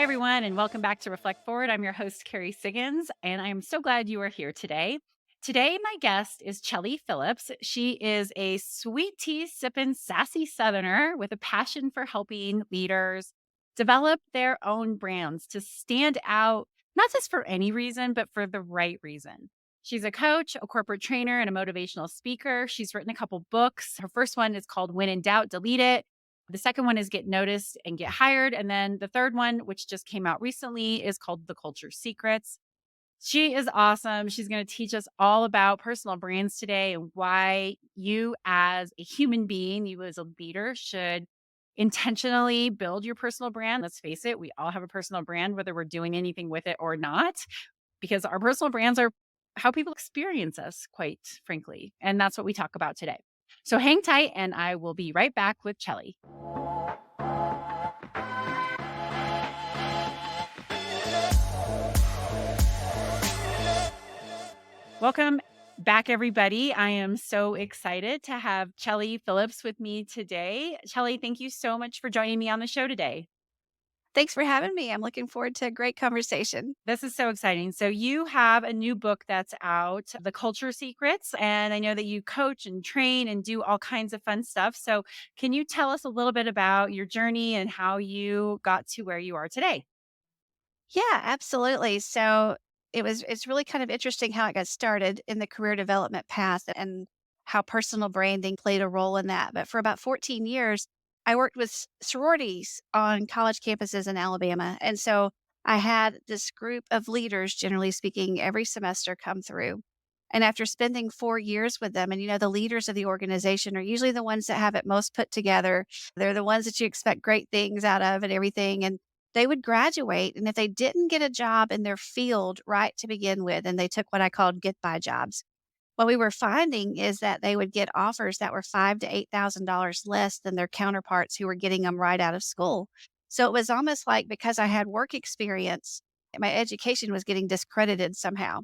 everyone, and welcome back to Reflect Forward. I'm your host, Carrie Siggins, and I am so glad you are here today. Today, my guest is Chellie Phillips. She is a sweet tea sipping, sassy Southerner with a passion for helping leaders develop their own brands to stand out, not just for any reason, but for the right reason. She's a coach, a corporate trainer, and a motivational speaker. She's written a couple books. Her first one is called When in Doubt, Delete It. The second one is Get Noticed and Get Hired. And then the third one, which just came out recently, is called The Culture Secrets. She is awesome. She's going to teach us all about personal brands today and why you, as a human being, you as a leader, should intentionally build your personal brand. Let's face it, we all have a personal brand, whether we're doing anything with it or not, because our personal brands are how people experience us, quite frankly. And that's what we talk about today. So hang tight, and I will be right back with Chellie. Welcome back, everybody. I am so excited to have Chellie Phillips with me today. Chellie, thank you so much for joining me on the show today. Thanks for having me. I'm looking forward to a great conversation. This is so exciting. So, you have a new book that's out, The Culture Secrets, and I know that you coach and train and do all kinds of fun stuff. So, can you tell us a little bit about your journey and how you got to where you are today? Yeah, absolutely. So it's really kind of interesting how it got started in the career development path and how personal branding played a role in that. But for about 14 years, I worked with sororities on college campuses in Alabama. And so I had this group of leaders, generally speaking, every semester come through. And after spending 4 years with them, and the leaders of the organization are usually the ones that have it most put together. They're the ones that you expect great things out of and everything. And they would graduate, and if they didn't get a job in their field right to begin with, and they took what I called get by jobs, what we were finding is that they would get offers that were five to $8,000 less than their counterparts who were getting them right out of school. So it was almost like because I had work experience, my education was getting discredited somehow.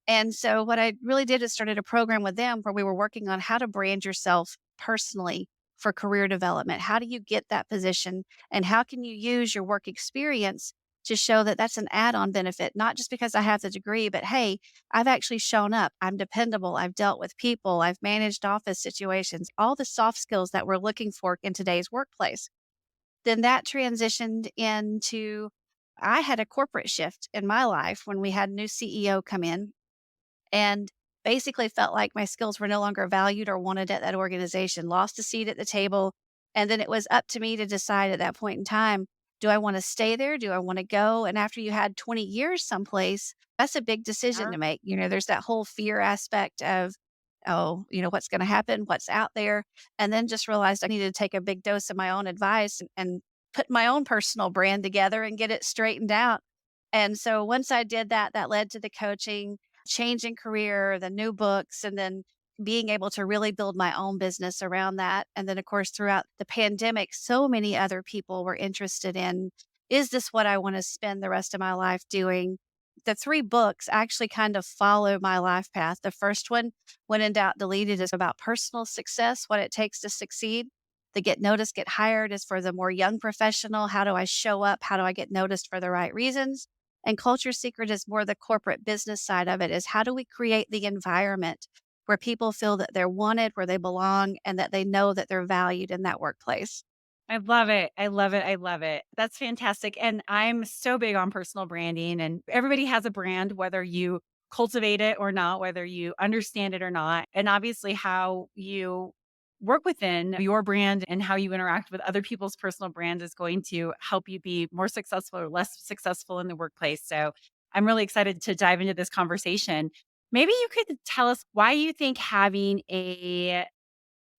And so what I really did is started a program with them where we were working on how to brand yourself personally for career development. How do you get that position and how can you use your work experience to show that that's an add-on benefit, not just because I have the degree, but hey, I've actually shown up. I'm dependable. I've dealt with people. I've managed office situations, all the soft skills that we're looking for in today's workplace. Then that transitioned into I had a corporate shift in my life when we had a new CEO come in and basically felt like my skills were no longer valued or wanted at that organization, lost a seat at the table. And then it was up to me to decide at that point in time, do I want to stay there? Do I want to go? And after you had 20 years someplace, that's a big decision Uh, to make. There's that whole fear aspect of, oh, what's going to happen, what's out there. And then just realized I needed to take a big dose of my own advice and put my own personal brand together and get it straightened out. And so once I did that, that led to the coaching, change in career, the new books, and then being able to really build my own business around that. And then, of course, throughout the pandemic, so many other people were interested in, is this what I want to spend the rest of my life doing? The three books actually kind of follow my life path. The first one, When in Doubt, Deleted, is about personal success, what it takes to succeed. The Get Noticed, Get Hired is for the more young professional. How do I show up? How do I get noticed for the right reasons? And Culture Secret is more the corporate business side of it is how do we create the environment where people feel that they're wanted, where they belong, and that they know that they're valued in that workplace. I love it. I love it. I love it. That's fantastic. And I'm so big on personal branding, and everybody has a brand, whether you cultivate it or not, whether you understand it or not. And obviously, how you work within your brand and how you interact with other people's personal brand is going to help you be more successful or less successful in the workplace. So I'm really excited to dive into this conversation. Maybe you could tell us why you think having a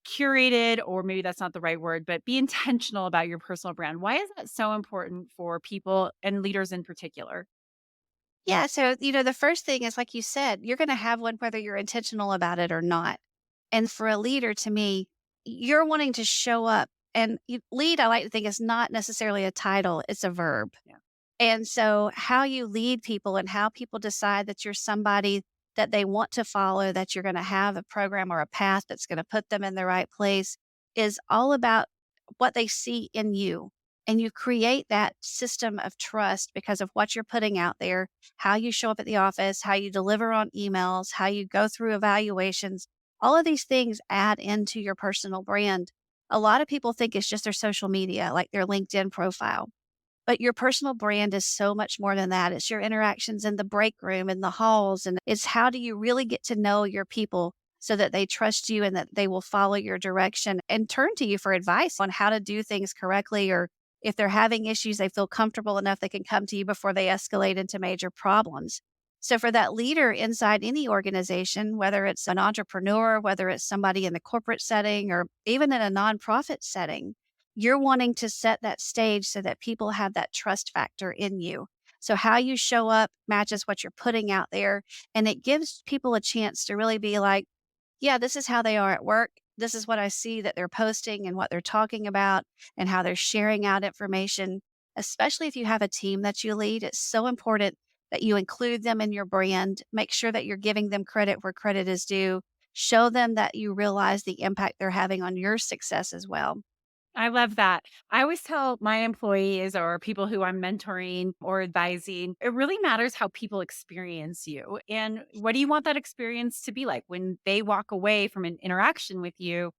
curated, or maybe that's not the right word, but be intentional about your personal brand. Why is that so important for people and leaders in particular? Yeah. So, the first thing is, like you said, you're going to have one whether you're intentional about it or not. And for a leader, to me, you're wanting to show up. And lead, I like to think, is not necessarily a title, it's a verb. Yeah. And so, how you lead people and how people decide that you're somebody that they want to follow, that you're going to have a program or a path that's going to put them in the right place is all about what they see in you. And you create that system of trust because of what you're putting out there, how you show up at the office, how you deliver on emails, how you go through evaluations. All of these things add into your personal brand. A lot of people think it's just their social media, like their LinkedIn profile. But your personal brand is so much more than that. It's your interactions in the break room, in the halls, and it's how do you really get to know your people so that they trust you and that they will follow your direction and turn to you for advice on how to do things correctly, or if they're having issues, they feel comfortable enough they can come to you before they escalate into major problems. So for that leader inside any organization, whether it's an entrepreneur, whether it's somebody in the corporate setting or even in a nonprofit setting, you're wanting to set that stage so that people have that trust factor in you. So how you show up matches what you're putting out there, and it gives people a chance to really be like, yeah, this is how they are at work. This is what I see that they're posting and what they're talking about and how they're sharing out information. Especially if you have a team that you lead, it's so important that you include them in your brand. Make sure that you're giving them credit where credit is due. Show them that you realize the impact they're having on your success as well. I love that. I always tell my employees or people who I'm mentoring or advising, it really matters how people experience you. And what do you want that experience to be like when they walk away from an interaction with you?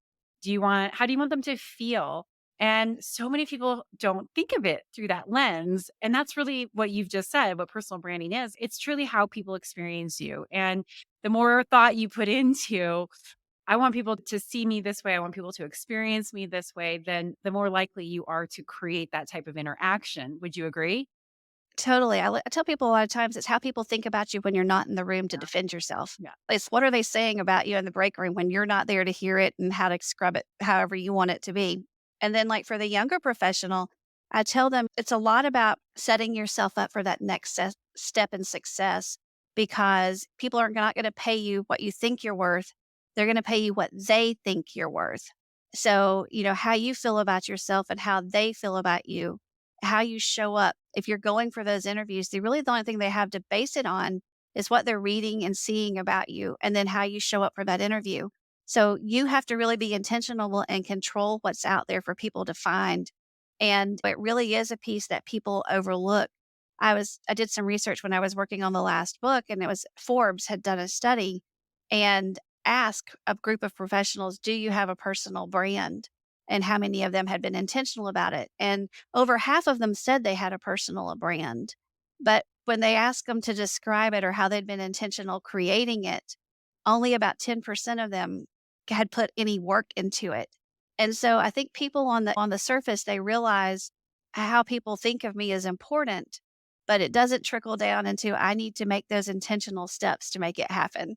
How do you want them to feel? And so many people don't think of it through that lens. And that's really what you've just said, what personal branding is. It's truly how people experience you. And the more thought you put into I want people to see me this way, I want people to experience me this way, then the more likely you are to create that type of interaction. Would you agree? Totally. I tell people a lot of times it's how people think about you when you're not in the room to Yeah. defend yourself. Yeah. It's what are they saying about you in the break room when you're not there to hear it and how to scrub it however you want it to be. And then, like for the younger professional, I tell them it's a lot about setting yourself up for that next step in success because people are not going to pay you what you think you're worth. They're going to pay you what they think you're worth. So, how you feel about yourself and how they feel about you, how you show up. If you're going for those interviews, the only thing they have to base it on is what they're reading and seeing about you, and then how you show up for that interview. So you have to really be intentional and control what's out there for people to find. And it really is a piece that people overlook. I did some research when I was working on the last book, and it was Forbes had done a study and asked a group of professionals, do you have a personal brand? And how many of them had been intentional about it? And over half of them said they had a personal brand. But when they asked them to describe it or how they'd been intentional creating it, only about 10% of them had put any work into it. And so I think people on the surface, they realize how people think of me is important, but it doesn't trickle down into I need to make those intentional steps to make it happen.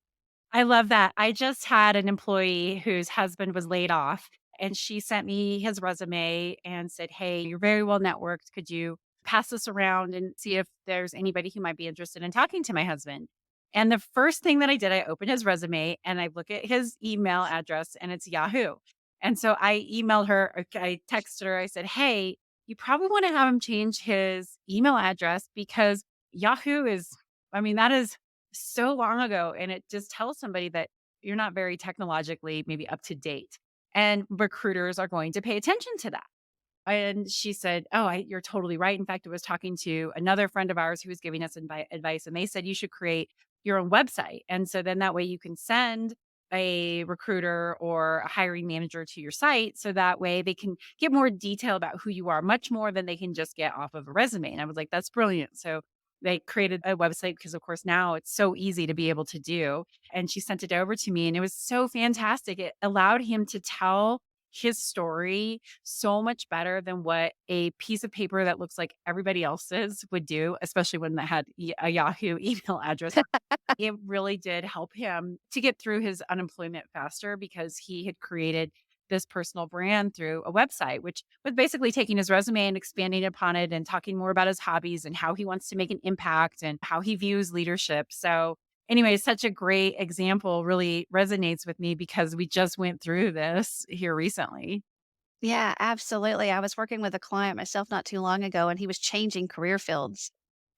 I love that. I just had an employee whose husband was laid off, and she sent me his resume and said, "Hey, you're very well networked. Could you pass this around and see if there's anybody who might be interested in talking to my husband?" And the first thing that I did, I opened his resume and I look at his email address and it's Yahoo. And so I emailed her, I texted her, I said, "Hey, you probably want to have him change his email address because Yahoo is, I mean, that is so long ago, and it just tells somebody that you're not very technologically maybe up to date, and recruiters are going to pay attention to that." And she said, "Oh, you're totally right. In fact, I was talking to another friend of ours who was giving us advice, and they said you should create your own website. And so then that way you can send a recruiter or a hiring manager to your site. So that way they can get more detail about who you are, much more than they can just get off of a resume." And I was like, "That's brilliant." So they created a website because, of course, now it's so easy to be able to do. And she sent it over to me, and it was so fantastic. It allowed him to tell his story so much better than what a piece of paper that looks like everybody else's would do, especially when they had a Yahoo email address. It really did help him to get through his unemployment faster because he had created this personal brand through a website, which was basically taking his resume and expanding upon it and talking more about his hobbies and how he wants to make an impact and how he views leadership. So, anyway, such a great example really resonates with me because we just went through this here recently. Yeah, absolutely. I was working with a client myself not too long ago, and he was changing career fields.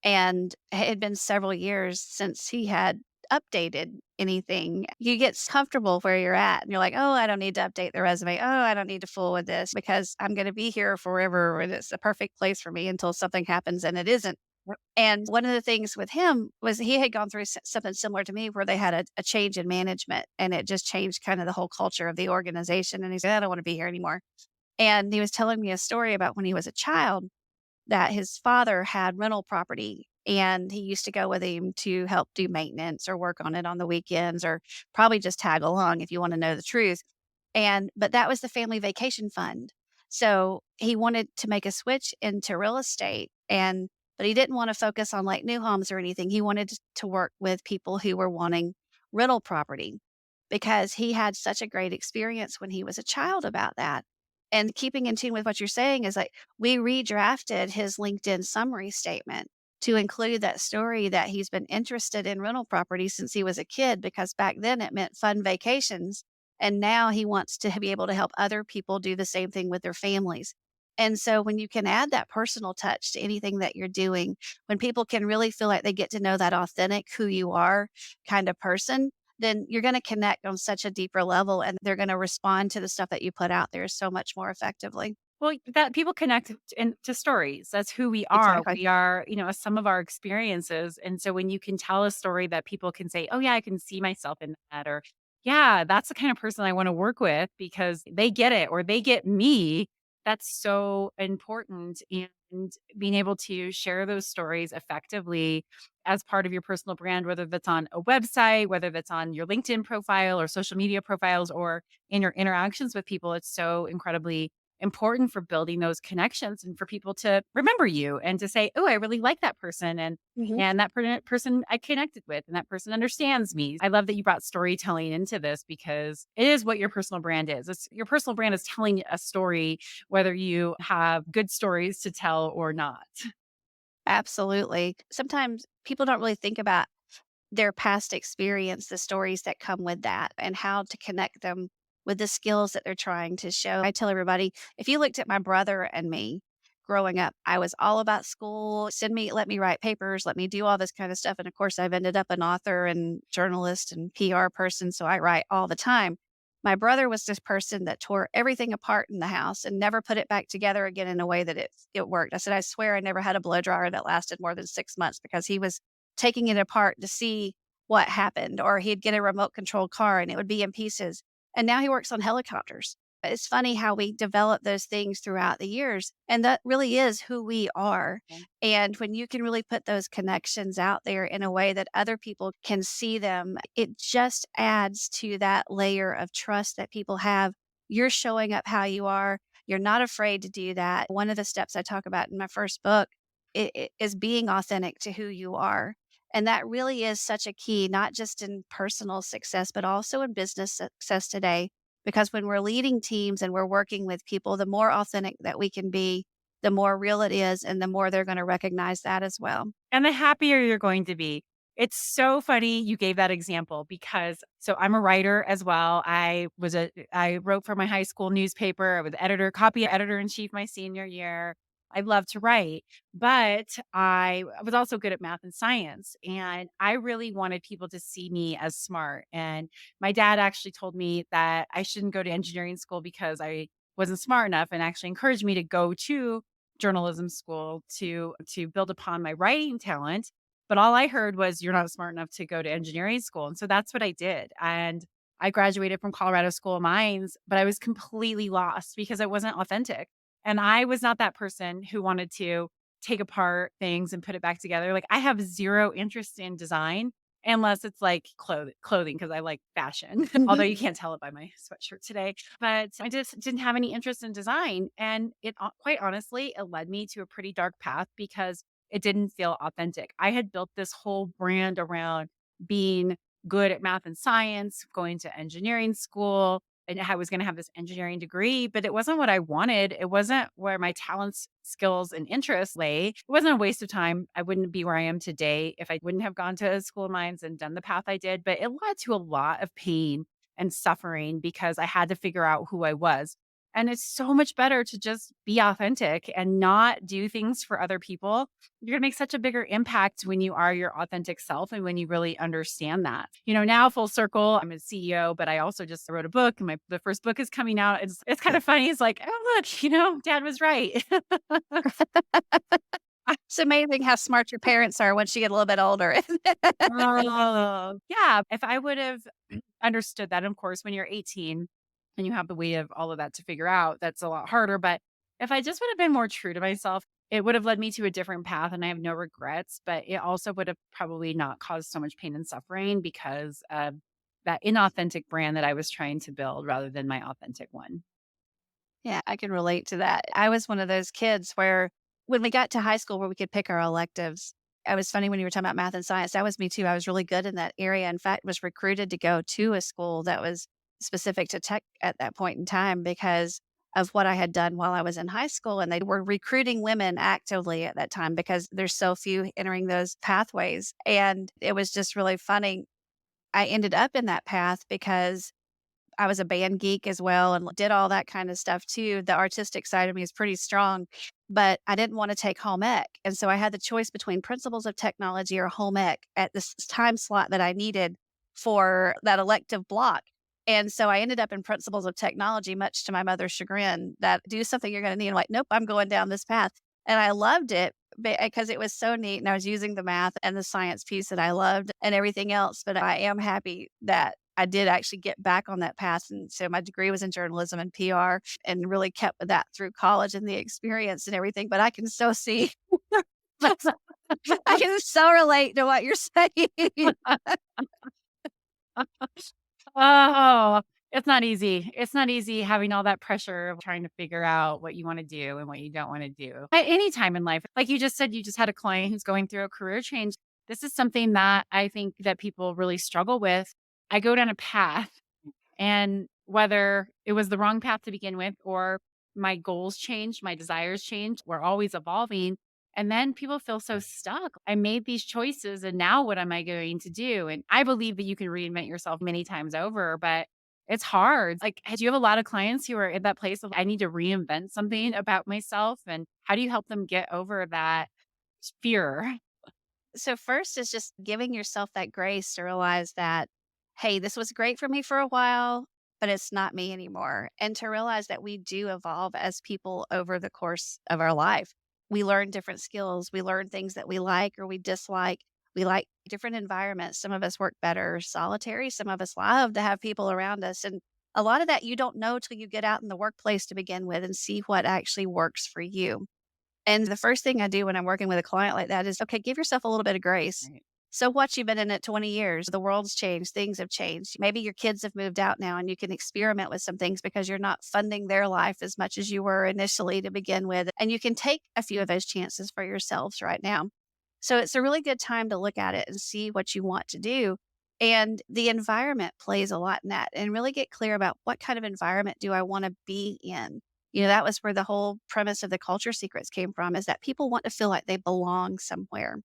And it had been several years since he had updated anything. You get comfortable where you're at and you're like, oh, I don't need to update the resume. Oh, I don't need to fool with this because I'm going to be here forever and it's a perfect place for me until something happens and it isn't. Yep. And one of the things with him was he had gone through something similar to me where they had a change in management and it just changed kind of the whole culture of the organization. And he said, I don't want to be here anymore. And he was telling me a story about when he was a child that his father had rental property and he used to go with him to help do maintenance or work on it on the weekends or probably just tag along if you want to know the truth. But that was the family vacation fund. So he wanted to make a switch into real estate but he didn't want to focus on like new homes or anything. He wanted to work with people who were wanting rental property because he had such a great experience when he was a child about that. And keeping in tune with what you're saying is like we redrafted his LinkedIn summary statement to include that story that he's been interested in rental property since he was a kid, because back then it meant fun vacations. And now he wants to be able to help other people do the same thing with their families. And so when you can add that personal touch to anything that you're doing, when people can really feel like they get to know that authentic, who you are kind of person, then you're going to connect on such a deeper level and they're going to respond to the stuff that you put out there so much more effectively. Well, that people connect to stories. That's who we are. Exactly. We are, a sum of our experiences. And so when you can tell a story that people can say, "Oh yeah, I can see myself in that," or "Yeah, that's the kind of person I want to work with because they get it or they get me." That's so important. And being able to share those stories effectively as part of your personal brand, whether that's on a website, whether that's on your LinkedIn profile or social media profiles or in your interactions with people, it's so incredibly important for building those connections and for people to remember you and to say, "Oh, I really like that person Mhm. and that person I connected with and that person understands me." I love that you brought storytelling into this because it is what your personal brand is. It's your personal brand is telling a story whether you have good stories to tell or not. Absolutely. Sometimes people don't really think about their past experience, the stories that come with that, and how to connect them with the skills that they're trying to show. I tell everybody, if you looked at my brother and me growing up, I was all about school, let me write papers, let me do all this kind of stuff. And of course, I've ended up an author and journalist and PR person, so I write all the time. My brother was this person that tore everything apart in the house and never put it back together again in a way that it worked. I said, I swear I never had a blow dryer that lasted more than 6 months because he was taking it apart to see what happened, or he'd get a remote control car and it would be in pieces. And now he works on helicopters. It's funny how we develop those things throughout the years. And that really is who we are. And when you can really put those connections out there in a way that other people can see them, it just adds to that layer of trust that people have. You're showing up how you are. You're not afraid to do that. One of the steps I talk about in my first book is being authentic to who you are. And that really is such a key, not just in personal success, but also in business success today. Because when we're leading teams and we're working with people, the more authentic that we can be, the more real it is, and the more they're going to recognize that as well. And the happier you're going to be. It's so funny you gave that example because I'm a writer as well. I wrote for my high school newspaper. I was copy editor in chief my senior year. I love to write, but I was also good at math and science. And I really wanted people to see me as smart. And my dad actually told me that I shouldn't go to engineering school because I wasn't smart enough and actually encouraged me to go to journalism school to build upon my writing talent. But all I heard was you're not smart enough to go to engineering school. And so that's what I did. And I graduated from Colorado School of Mines, but I was completely lost because it wasn't authentic. And I was not that person who wanted to take apart things and put it back together. Like I have zero interest in design unless it's like clothing because I like fashion. Although you can't tell it by my sweatshirt today. But I just didn't have any interest in design. And quite honestly, it led me to a pretty dark path because it didn't feel authentic. I had built this whole brand around being good at math and science, going to engineering school, and I was going to have this engineering degree, but it wasn't what I wanted. It wasn't where my talents, skills, and interests lay. It wasn't a waste of time. I wouldn't be where I am today if I wouldn't have gone to school of mines and done the path I did, but it led to a lot of pain and suffering because I had to figure out who I was. And it's so much better to just be authentic and not do things for other people. You're gonna make such a bigger impact when you are your authentic self and when you really understand that. Now full circle, I'm a CEO, but I also just wrote a book and the first book is coming out. It's kind of funny. It's like, oh look, dad was right. It's amazing how smart your parents are once you get a little bit older. Oh, yeah. If I would have understood that, of course, when you're 18 and you have the way of all of that to figure out, that's a lot harder. But if I just would have been more true to myself, it would have led me to a different path and I have no regrets. But it also would have probably not caused so much pain and suffering because of that inauthentic brand that I was trying to build rather than my authentic one. Yeah, I can relate to that. I was one of those kids where when we got to high school where we could pick our electives, I was funny when you were talking about math and science. That was me too. I was really good in that area. In fact, was recruited to go to a school that was specific to tech at that point in time because of what I had done while I was in high school. And they were recruiting women actively at that time because there's so few entering those pathways. And it was just really funny. I ended up in that path because I was a band geek as well and did all that kind of stuff too. The artistic side of me is pretty strong, but I didn't want to take home ec. And so I had the choice between principles of technology or home ec at this time slot that I needed for that elective block. And so I ended up in principles of technology, much to my mother's chagrin, that do something you're going to need. I'm like, nope, I'm going down this path. And I loved it because it was so neat. And I was using the math and the science piece that I loved and everything else. But I am happy that I did actually get back on that path, and so my degree was in journalism and PR and really kept with that through college and the experience and everything, but I can so see I can so relate to what you're saying. Oh, it's not easy. It's not easy having all that pressure of trying to figure out what you wanna do and what you don't wanna do. At any time in life, like you just said, you just had a client who's going through a career change. This is something that I think that people really struggle with. I go down a path and whether it was the wrong path to begin with or my goals changed, my desires changed, we're always evolving. And then people feel so stuck. I made these choices and now what am I going to do? And I believe that you can reinvent yourself many times over, but it's hard. Like, do you have a lot of clients who are in that place of I need to reinvent something about myself? And how do you help them get over that fear? So first is just giving yourself that grace to realize that, hey, this was great for me for a while, but it's not me anymore. And to realize that we do evolve as people over the course of our life. We learn different skills, we learn things that we like or we dislike. We like different environments. Some of us work better solitary, some of us love to have people around us. And a lot of that you don't know till you get out in the workplace to begin with and see what actually works for you. And the first thing I do when I'm working with a client like that is, okay, give yourself a little bit of grace. Right. So what, you've been in it 20 years. The world's changed, things have changed. Maybe your kids have moved out now and you can experiment with some things because you're not funding their life as much as you were initially to begin with. And you can take a few of those chances for yourselves right now. So it's a really good time to look at it and see what you want to do. And the environment plays a lot in that and really get clear about what kind of environment do I want to be in. That was where the whole premise of the culture secrets came from, is that people want to feel like they belong somewhere.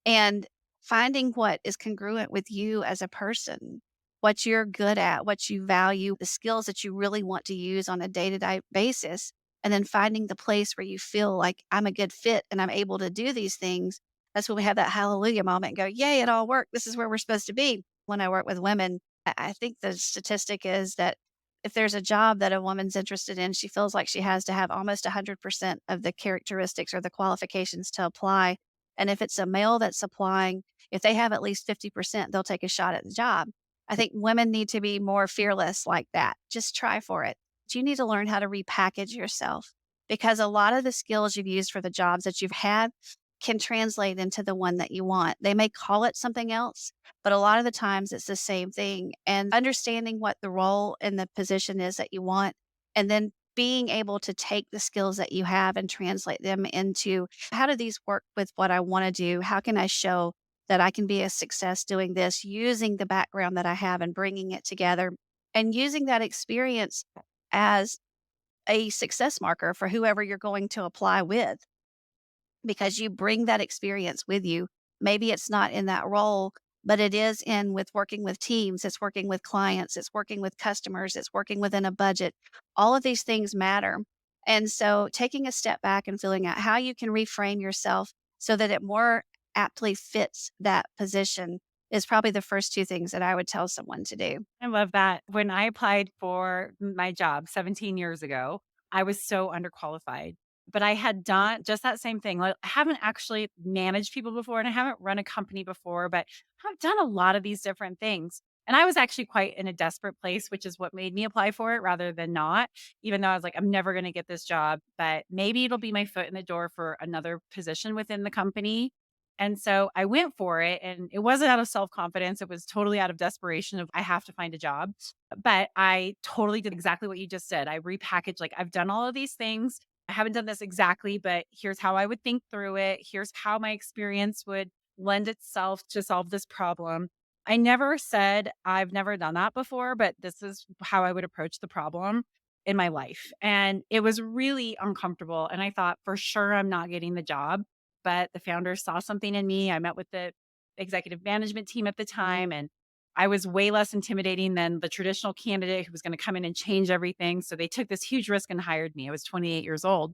And finding what is congruent with you as a person, what you're good at, what you value, the skills that you really want to use on a day to day basis. And then finding the place where you feel like I'm a good fit and I'm able to do these things. That's when we have that hallelujah moment and go, yay, it all worked. This is where we're supposed to be. When I work with women, I think the statistic is that if there's a job that a woman's interested in, she feels like she has to have almost 100% of the characteristics or the qualifications to apply. And if it's a male that's applying, if they have at least 50%, they'll take a shot at the job. I think women need to be more fearless like that. Just try for it. But you need to learn how to repackage yourself because a lot of the skills you've used for the jobs that you've had can translate into the one that you want. They may call it something else, but a lot of the times it's the same thing. And understanding what the role and the position is that you want, and then being able to take the skills that you have and translate them into how do these work with what I want to do? How can I show that I can be a success doing this using the background that I have and bringing it together and using that experience as a success marker for whoever you're going to apply with because you bring that experience with you. Maybe it's not in that role, but it is in with working with teams, it's working with clients, it's working with customers, it's working within a budget. All of these things matter. And so taking a step back and feeling out how you can reframe yourself so that it more aptly fits that position is probably the first two things that I would tell someone to do. I love that. When I applied for my job 17 years ago, I was so underqualified. But I had done just that same thing. Like, I haven't actually managed people before and I haven't run a company before, but I've done a lot of these different things. And I was actually quite in a desperate place, which is what made me apply for it rather than not, even though I was like, I'm never going to get this job, but maybe it'll be my foot in the door for another position within the company. And so I went for it, and it wasn't out of self-confidence, it was totally out of desperation of, I have to find a job. But I totally did exactly what you just said. I repackaged, like, I've done all of these things. I haven't done this exactly, but here's how I would think through it. Here's how my experience would lend itself to solve this problem. I never said I've never done that before, but this is how I would approach the problem in my life. And it was really uncomfortable. And I thought, for sure, I'm not getting the job, but the founders saw something in me. I met with the executive management team at the time, and I was way less intimidating than the traditional candidate who was going to come in and change everything. So they took this huge risk and hired me. I was 28 years old.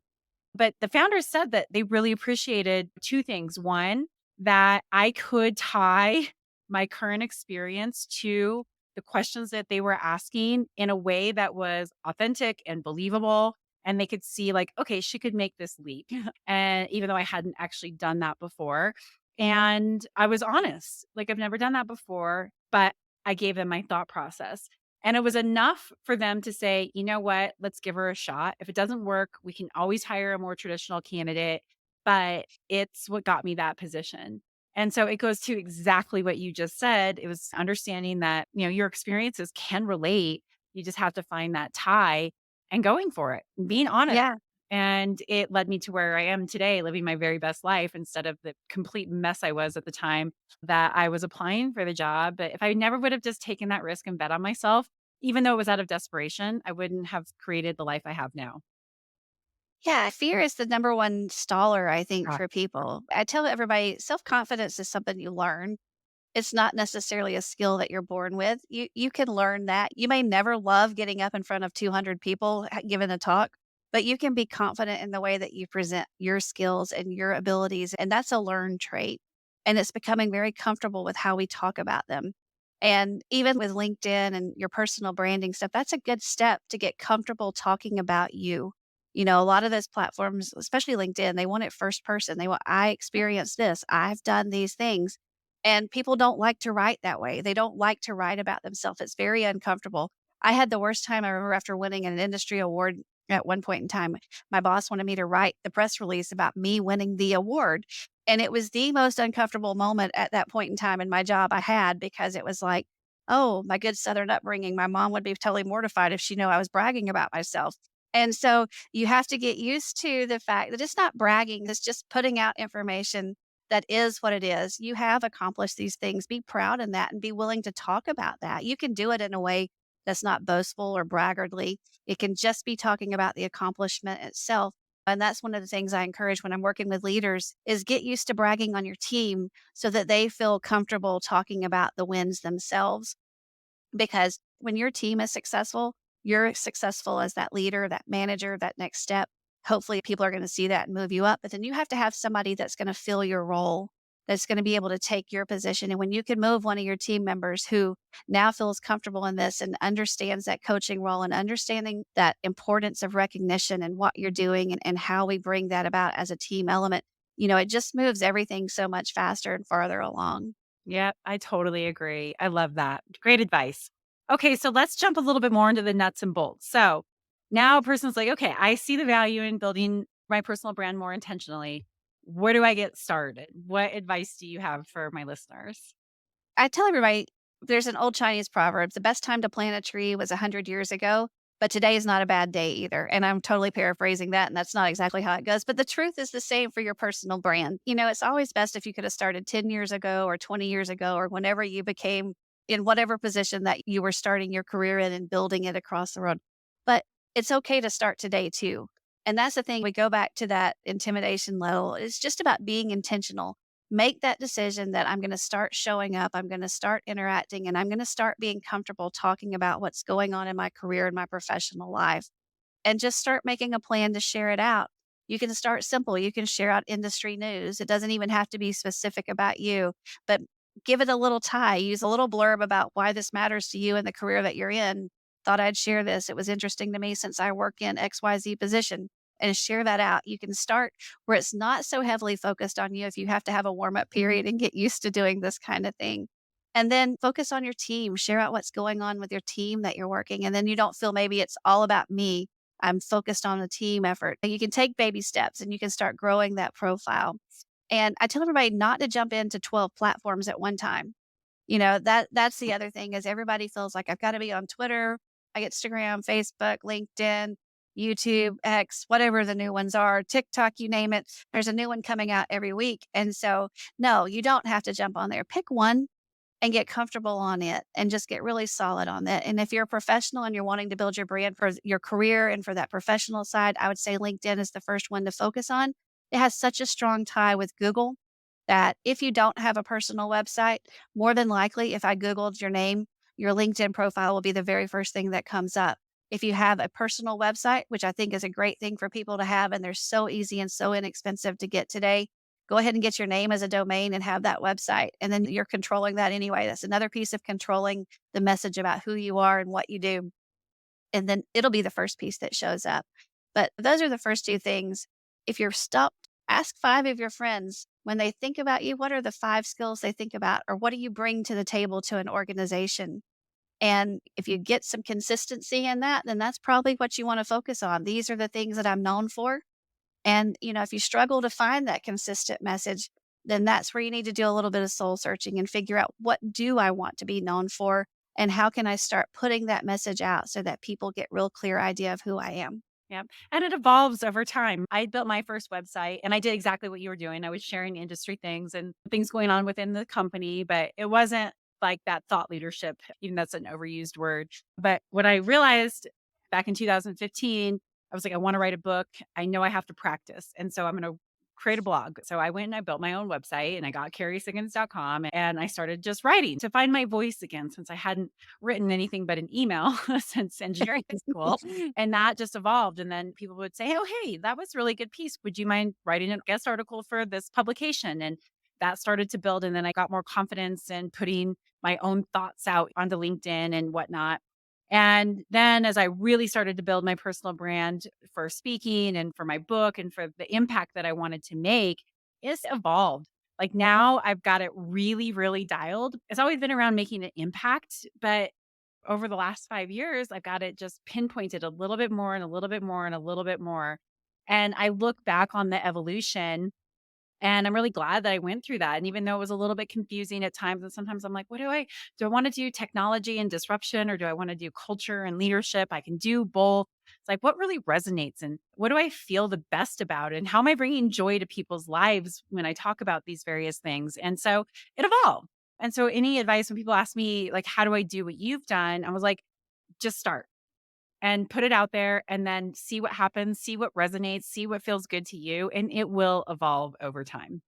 But the founders said that they really appreciated two things. One, that I could tie my current experience to the questions that they were asking in a way that was authentic and believable. And they could see, like, okay, she could make this leap. And even though I hadn't actually done that before. And I was honest, like, I've never done that before, but I gave them my thought process. And it was enough for them to say, you know what, let's give her a shot. If it doesn't work, we can always hire a more traditional candidate, but it's what got me that position. And so it goes to exactly what you just said. It was understanding that, your experiences can relate. You just have to find that tie and going for it, being honest. Yeah. And it led me to where I am today, living my very best life instead of the complete mess I was at the time that I was applying for the job. But if I never would have just taken that risk and bet on myself, even though it was out of desperation, I wouldn't have created the life I have now. Yeah, fear is the number one staller, I think, Ah, for people. I tell everybody self-confidence is something you learn. It's not necessarily a skill that you're born with. You can learn that. You may never love getting up in front of 200 people giving a talk, but you can be confident in the way that you present your skills and your abilities, and that's a learned trait. And it's becoming very comfortable with how we talk about them. And even with LinkedIn and your personal branding stuff, that's a good step to get comfortable talking about you. A lot of those platforms, especially LinkedIn, they want it first person. They want, I experienced this, I've done these things. And people don't like to write that way. They don't like to write about themselves. It's very uncomfortable. I had the worst time I remember after winning an industry award at one point in time. My boss wanted me to write the press release about me winning the award. And it was the most uncomfortable moment at that point in time in my job I had because it was like, oh, my good Southern upbringing. My mom would be totally mortified if she knew I was bragging about myself. And so you have to get used to the fact that it's not bragging, it's just putting out information that is what it is. You have accomplished these things. Be proud in that and be willing to talk about that. You can do it in a way that's not boastful or braggartly. It can just be talking about the accomplishment itself. And that's one of the things I encourage when I'm working with leaders is get used to bragging on your team so that they feel comfortable talking about the wins themselves because when your team is successful, you're successful as that leader, that manager, that next step. Hopefully, people are going to see that and move you up. But then you have to have somebody that's going to fill your role, that's going to be able to take your position. And when you can move one of your team members who now feels comfortable in this and understands that coaching role and understanding that importance of recognition and what you're doing and how we bring that about as a team element, it just moves everything so much faster and farther along. yep, I totally agree. I love that. Great advice. Okay, so let's jump a little bit more into the nuts and bolts. So now a person's like, okay, I see the value in building my personal brand more intentionally. Where do I get started? What advice do you have for my listeners? I tell everybody there's an old Chinese proverb, the best time to plant a tree was 100 years ago, but today is not a bad day either. And I'm totally paraphrasing that, and that's not exactly how it goes. But the truth is the same for your personal brand. It's always best if you could have started 10 years ago or 20 years ago or whenever you became in whatever position that you were starting your career in and building it across the road. But it's okay to start today too. And that's the thing. We go back to that intimidation level. It's just about being intentional. make that decision that I'm going to start showing up, I'm going to start interacting, and I'm going to start being comfortable talking about what's going on in my career and my professional life and just start making a plan to share it out. You can start simple. You can share out industry news. It doesn't even have to be specific about you, but give it a little tie. Use a little blurb about why this matters to you and the career that you're in. Thought I'd share this. It was interesting to me since I work in XYZ position and share that out. You can start where it's not so heavily focused on you if you have to have a warm up period and get used to doing this kind of thing. And then focus on your team, share out what's going on with your team that you're working. And then you don't feel maybe it's all about me. I'm focused on the team effort. And you can take baby steps and you can start growing that profile. And I tell everybody not to jump into 12 platforms at one time. That's the other thing is everybody feels like I've got to be on Twitter, like Instagram, Facebook, LinkedIn, YouTube, X, whatever the new ones are, TikTok, you name it. There's a new one coming out every week. And so, no, you don't have to jump on there. Pick one and get comfortable on it and just get really solid on it. And if you're a professional and you're wanting to build your brand for your career and for that professional side, I would say LinkedIn is the first one to focus on. It has such a strong tie with Google that if you don't have a personal website, more than likely, if I Googled your name, your LinkedIn profile will be the very first thing that comes up. If you have a personal website, which I think is a great thing for people to have, and they're so easy and so inexpensive to get today, go ahead and get your name as a domain and have that website. And then you're controlling that anyway. That's another piece of controlling the message about who you are and what you do. And then it'll be the first piece that shows up. But those are the first two things. If you're stuck, ask five of your friends when they think about you, what are the five skills they think about, or what do you bring to the table to an organization? And if you get some consistency in that, then that's probably what you want to focus on. These are the things that I'm known for. And, if you struggle to find that consistent message, then that's where you need to do a little bit of soul searching and figure out what do I want to be known for and how can I start putting that message out so that people get real clear idea of who I am. Yep, and it evolves over time. I built my first website and I did exactly what you were doing. I was sharing industry things and things going on within the company, but it wasn't like that thought leadership, even that's an overused word. But what I realized back in 2015, I was like, I want to write a book. I know I have to practice. And so I'm going to create a blog. So I went and I built my own website and I got carriesiggins.com and I started just writing to find my voice again since I hadn't written anything but an email since engineering school. And that just evolved. And then people would say, oh, hey, that was a really good piece. Would you mind writing a guest article for this publication? And that started to build. And then I got more confidence in putting my own thoughts out onto LinkedIn and whatnot. And then as I really started to build my personal brand for speaking and for my book and for the impact that I wanted to make, it's evolved. Like now I've got it really, really dialed. It's always been around making an impact, but over the last 5 years, I've got it just pinpointed a little bit more and a little bit more and a little bit more. And I look back on the evolution and I'm really glad that I went through that. And even though it was a little bit confusing at times, and sometimes I'm like, what do I want to do technology and disruption or do I want to do culture and leadership? I can do both. It's like, what really resonates and what do I feel the best about? And how am I bringing joy to people's lives when I talk about these various things? And so it evolved. And so any advice when people ask me, like, how do I do what you've done? I was like, just start and put it out there and then see what happens, see what resonates, see what feels good to you, and it will evolve over time.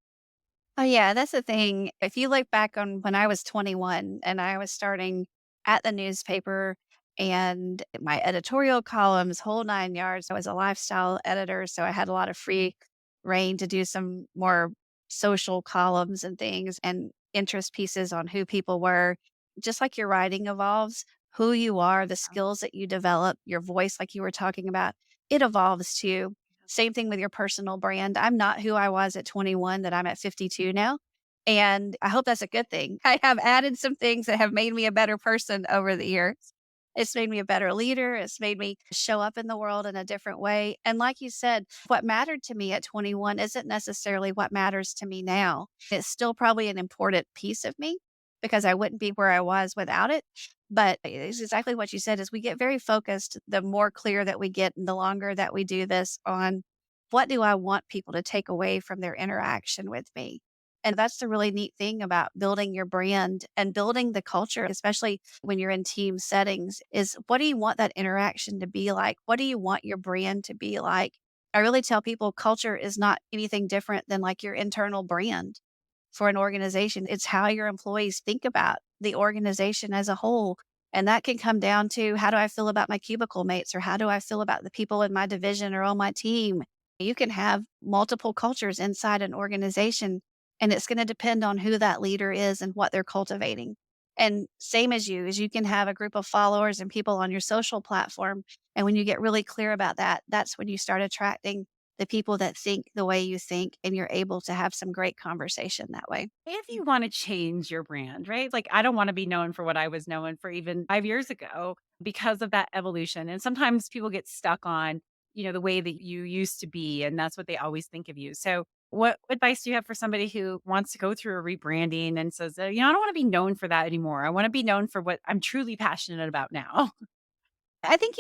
Oh, yeah, that's the thing. If you look back on when I was 21 and I was starting at the newspaper and my editorial columns, whole 9 yards, I was a lifestyle editor, so I had a lot of free reign to do some more social columns and things and interest pieces on who people were. Just like your writing evolves, who you are, the skills that you develop, your voice, like you were talking about, it evolves too. Same thing with your personal brand. I'm not who I was at 21 that I'm at 52 now. And I hope that's a good thing. I have added some things that have made me a better person over the years. It's made me a better leader. It's made me show up in the world in a different way. And like you said, what mattered to me at 21 isn't necessarily what matters to me now. It's still probably an important piece of me because I wouldn't be where I was without it. But it's exactly what you said is we get very focused the more clear that we get and the longer that we do this on what do I want people to take away from their interaction with me? And that's the really neat thing about building your brand and building the culture, especially when you're in team settings, is what do you want that interaction to be like? What do you want your brand to be like? I really tell people culture is not anything different than like your internal brand. for an organization. It's how your employees think about the organization as a whole. And that can come down to, how do I feel about my cubicle mates, or how do I feel about the people in my division or on my team? You can have multiple cultures inside an organization, and it's going to depend on who that leader is and what they're cultivating. And same as you can have a group of followers and people on your social platform. And when you get really clear about that, that's when you start attracting the people that think the way you think, and you're able to have some great conversation that way. If you wanna change your brand, right? Like, I don't wanna be known for what I was known for even 5 years ago because of that evolution, and sometimes people get stuck on, the way that you used to be, and that's what they always think of you. So, what advice do you have for somebody who wants to go through a rebranding and says, I don't wanna be known for that anymore. I wanna be known for what I'm truly passionate about now." I think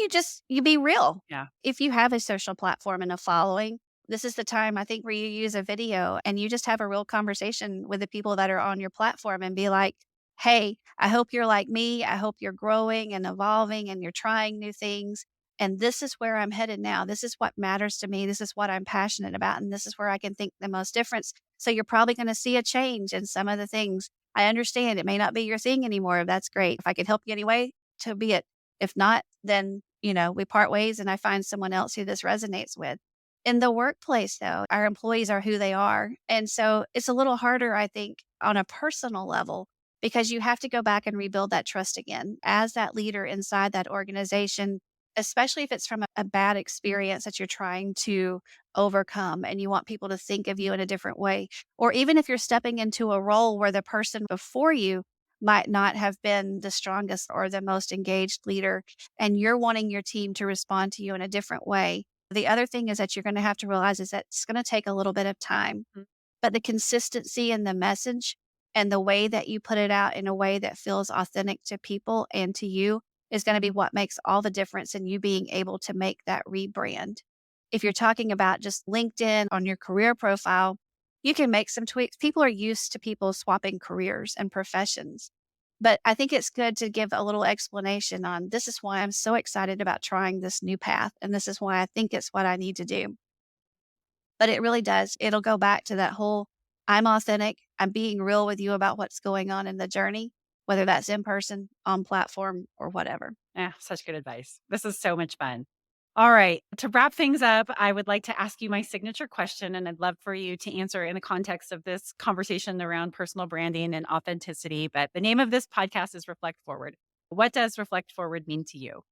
you be real. Yeah. If you have a social platform and a following, this is the time, I think, where you use a video and you just have a real conversation with the people that are on your platform and be like, "Hey, I hope you're like me. I hope you're growing and evolving and you're trying new things. And this is where I'm headed now. This is what matters to me. This is what I'm passionate about. And this is where I can think the most difference." So you're probably going to see a change in some of the things. I understand it may not be your thing anymore. That's great. If I can help you anyway, to be it. If not, then, we part ways and I find someone else who this resonates with. In the workplace, though, our employees are who they are. And so it's a little harder, I think, on a personal level, because you have to go back and rebuild that trust again as that leader inside that organization, especially if it's from a bad experience that you're trying to overcome and you want people to think of you in a different way. Or even if you're stepping into a role where the person before you might not have been the strongest or the most engaged leader, and you're wanting your team to respond to you in a different way. The other thing is that you're going to have to realize is that it's going to take a little bit of time, Mhm. but the consistency in the message and the way that you put it out in a way that feels authentic to people and to you is going to be what makes all the difference in you being able to make that rebrand. If you're talking about just LinkedIn on your career profile, you can make some tweaks. People are used to people swapping careers and professions. But I think it's good to give a little explanation on, this is why I'm so excited about trying this new path. And this is why I think it's what I need to do. But it really does. It'll go back to that whole, I'm authentic. I'm being real with you about what's going on in the journey, whether that's in person, on platform, or whatever. Yeah, such good advice. This is so much fun. All right. To wrap things up, I would like to ask you my signature question, and I'd love for you to answer in the context of this conversation around personal branding and authenticity. But the name of this podcast is Reflect Forward. What does Reflect Forward mean to you?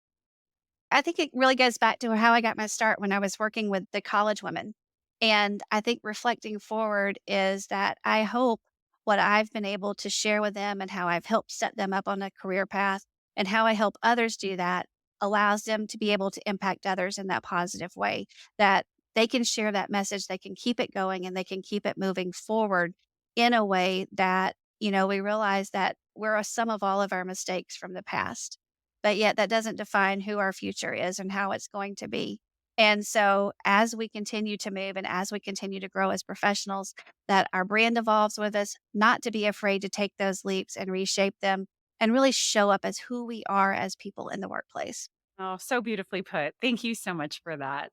I think it really goes back to how I got my start when I was working with the college women. And I think reflecting forward is that I hope what I've been able to share with them and how I've helped set them up on a career path and how I help others do that allows them to be able to impact others in that positive way, that they can share that message, they can keep it going, and they can keep it moving forward in a way that, we realize that we're a sum of all of our mistakes from the past, but yet that doesn't define who our future is and how it's going to be. And so as we continue to move and as we continue to grow as professionals, that our brand evolves with us, not to be afraid to take those leaps and reshape them and really show up as who we are as people in the workplace. Oh, so beautifully put. Thank you so much for that.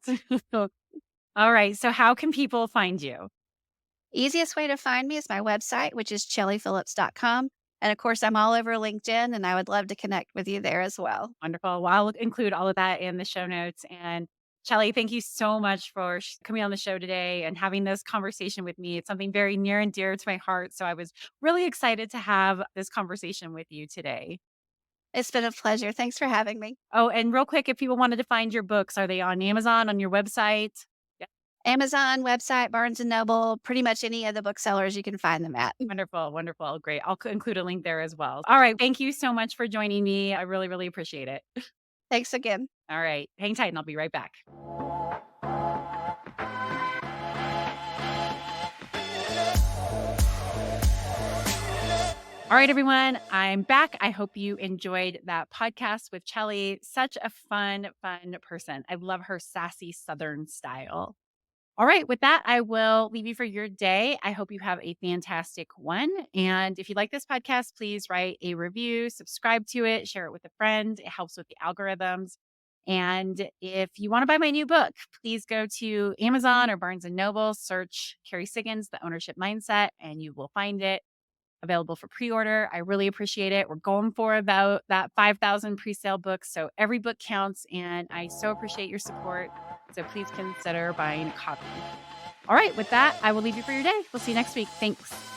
All right. So, how can people find you? Easiest way to find me is my website, which is chellyphillips.com. And of course, I'm all over LinkedIn and I would love to connect with you there as well. Wonderful. Well, I'll include all of that in the show notes. And Chellie, thank you so much for coming on the show today and having this conversation with me. It's something very near and dear to my heart. So I was really excited to have this conversation with you today. It's been a pleasure. Thanks for having me. Oh, and real quick, if people wanted to find your books, are they on Amazon, on your website? Yeah, Amazon website, Barnes and Noble, pretty much any of the booksellers you can find them at. wonderful, wonderful. Great. I'll include a link there as well. All right. Thank you so much for joining me. I really, really appreciate it. Thanks again. All right. Hang tight and I'll be right back. All right, everyone, I'm back. I hope you enjoyed that podcast with Chellie. Such a fun, fun person. I love her sassy Southern style. All right, with that, I will leave you for your day. I hope you have a fantastic one. And if you like this podcast, please write a review, subscribe to it, share it with a friend. It helps with the algorithms. And if you want to buy my new book, please go to Amazon or Barnes and Noble, search Carrie Siggins, The Ownership Mindset, and you will find it available for pre-order. I really appreciate it. We're going for about that 5,000 pre-sale books. So every book counts, and I so appreciate your support. So please consider buying a copy. All right, with that, I will leave you for your day. We'll see you next week. Thanks.